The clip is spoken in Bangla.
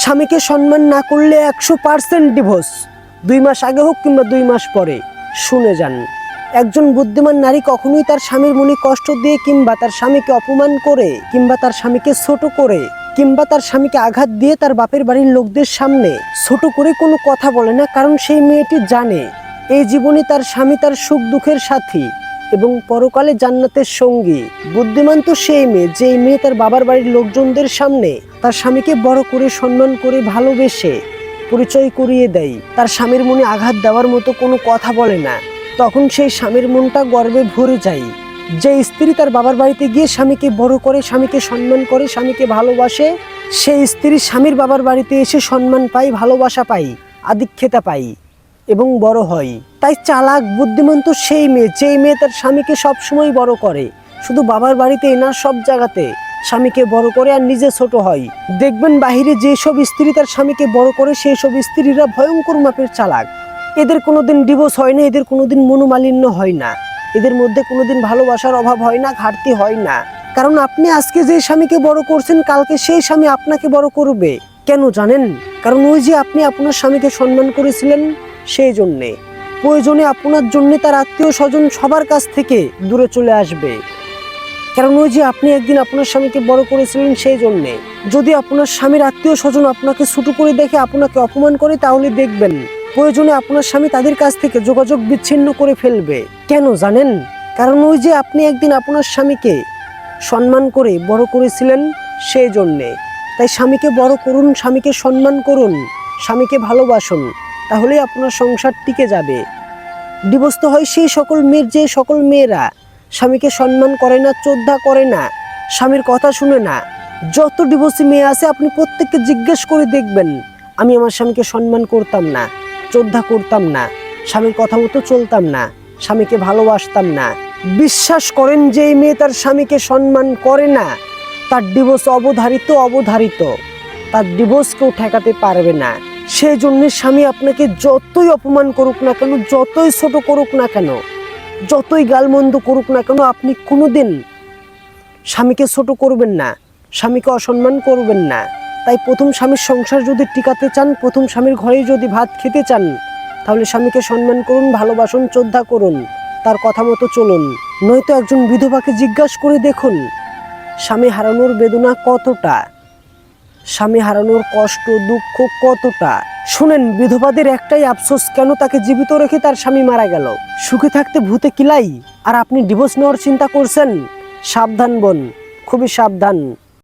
স্বামীকে সম্মান না করলে 100% ডিভোর্স, 2 মাস আগে হোক কিংবা 2 মাস পরে। শুনে যান, একজন বুদ্ধিমান নারী কখনোই তার স্বামীর মনে কষ্ট দিয়ে কিংবা তার স্বামীকে অপমান করে কিংবা তার স্বামীকে ছোট করে কিংবা তার স্বামীকে আঘাত দিয়ে তার বাপের বাড়ির লোকদের সামনে ছোট করে কোনো কথা বলে না, কারণ সেই মেয়েটি জানে এই জীবনে তার স্বামী তার সুখ দুঃখের সাথী এবং পরকালে জান্নাতের সঙ্গী। বুদ্ধিমান তো সেই মেয়ে, যেই মেয়ে তার বাবার বাড়ির লোকজনদের সামনে তার স্বামীকে বড় করে সম্মান করে ভালোবেসে পরিচয় করিয়ে দেয়, তার স্বামীর মনে আঘাত দেওয়ার মতো কোনো কথা বলে না। তখন সেই স্বামীর মনটা গর্বে ভরে যায়। যে স্ত্রী তার বাবার বাড়িতে গিয়ে স্বামীকে বড় করে, স্বামীকে সম্মান করে, স্বামীকে ভালোবাসে, সেই স্ত্রী স্বামীর বাবার বাড়িতে এসে সম্মান পায়, ভালোবাসা পায়, আদিক্ষেতা পায় এবং বড় হয়। তাই চালাক বুদ্ধিমান তো সেই মেয়ে, যেই মেয়ে তার স্বামীকে সবসময় বড় করে, শুধু বাবার বাড়িতেই না, সব জায়গাতে স্বামীকে বড় করে আর নিজে ছোট হয়। দেখবেন বাহিরে যেসব স্ত্রী তার স্বামীকে বড় করে সেই সব স্ত্রীরা ভয়ঙ্কর মাপের চালাক। এদের কোনোদিন ডিভোর্স হয় না, এদের কোনোদিন মনোমালিন্য হয় না, এদের মধ্যে কোনোদিন ভালোবাসার অভাব হয় না, ঘাটতি হয় না। কারণ আপনি আজকে যে স্বামীকে বড় করছেন, কালকে সেই স্বামী আপনাকে বড় করবে। কেন জানেন? কারণ ওই যে আপনি আপনার স্বামীকে সম্মান করেছিলেন, সেই জন্যে প্রয়োজনে আপনার জন্য তার আত্মীয় স্বজন সবার কাছ থেকে দূরে চলে আসবে। কারণ ওই যে আপনি একদিন আপনার স্বামীকে বড় করেছিলেন, সেই জন্যে। যদি আপনার স্বামীর আত্মীয় স্বজন আপনাকে ছোট করে দেখে, আপনাকে অপমান করে, তাহলে দেখবেন প্রয়োজনে আপনার স্বামী তাদের কাছ থেকে যোগাযোগ বিচ্ছিন্ন করে ফেলবে। কেন জানেন? কারণ ওই যে আপনি একদিন আপনার স্বামীকে সম্মান করে বড় করেছিলেন, সেই জন্যে। তাই স্বামীকে বড় করুন, স্বামীকে সম্মান করুন, স্বামীকে ভালোবাসুন, তাহলেই আপনার সংসার টিকে যাবে। ডিভোর্স তো হয় সেই সকল মেয়ের, যে সকল মেয়েরা স্বামীকে সম্মান করে না, শ্রদ্ধা করে না, স্বামীর কথা শুনে না। যত ডিভোর্সি মেয়ে আছে আপনি প্রত্যেককে জিজ্ঞেস করে দেখবেন, আমি আমার স্বামীকে সম্মান করতাম না, শ্রদ্ধা করতাম না, স্বামীর কথা মতো চলতাম না, স্বামীকে ভালোবাসতাম না। বিশ্বাস করেন, যে এই মেয়ে তার স্বামীকে সম্মান করে না, তার ডিভোর্স অবধারিত, তার ডিভোর্স কেউ ঠেকাতে পারবে না। সেই জন্য স্বামী আপনাকে যতই অপমান করুক না কেন, যতই ছোট করুক না কেন, যতই গালমন্দ করুক না কেন, আপনি কোনোদিন স্বামীকে ছোট করবেন না, স্বামীকে অসম্মান করবেন না। তাই প্রথম স্বামীর সংসার যদি টিকাতে চান, প্রথম স্বামীর ঘরেই যদি ভাত খেতে চান, তাহলে স্বামীকে সম্মান করুন, ভালোবাসুন, শ্রদ্ধা করুন, তার কথা মতো চলুন। নয়তো একজন বিধবাকে জিজ্ঞাসা করে দেখুন স্বামী হারানোর বেদনা কতটা, স্বামী হারানোর কষ্ট দুঃখ কতটা। শুনেন, বিধবাদের একটাই আফসোস, কেন তাকে জীবিত রেখে তার স্বামী মারা গেল। সুখে থাকতে ভূতে কিলাই, আর আপনি ডিভোর্স নেওয়ার চিন্তা করছেন। সাবধান বোন, খুবই সাবধান।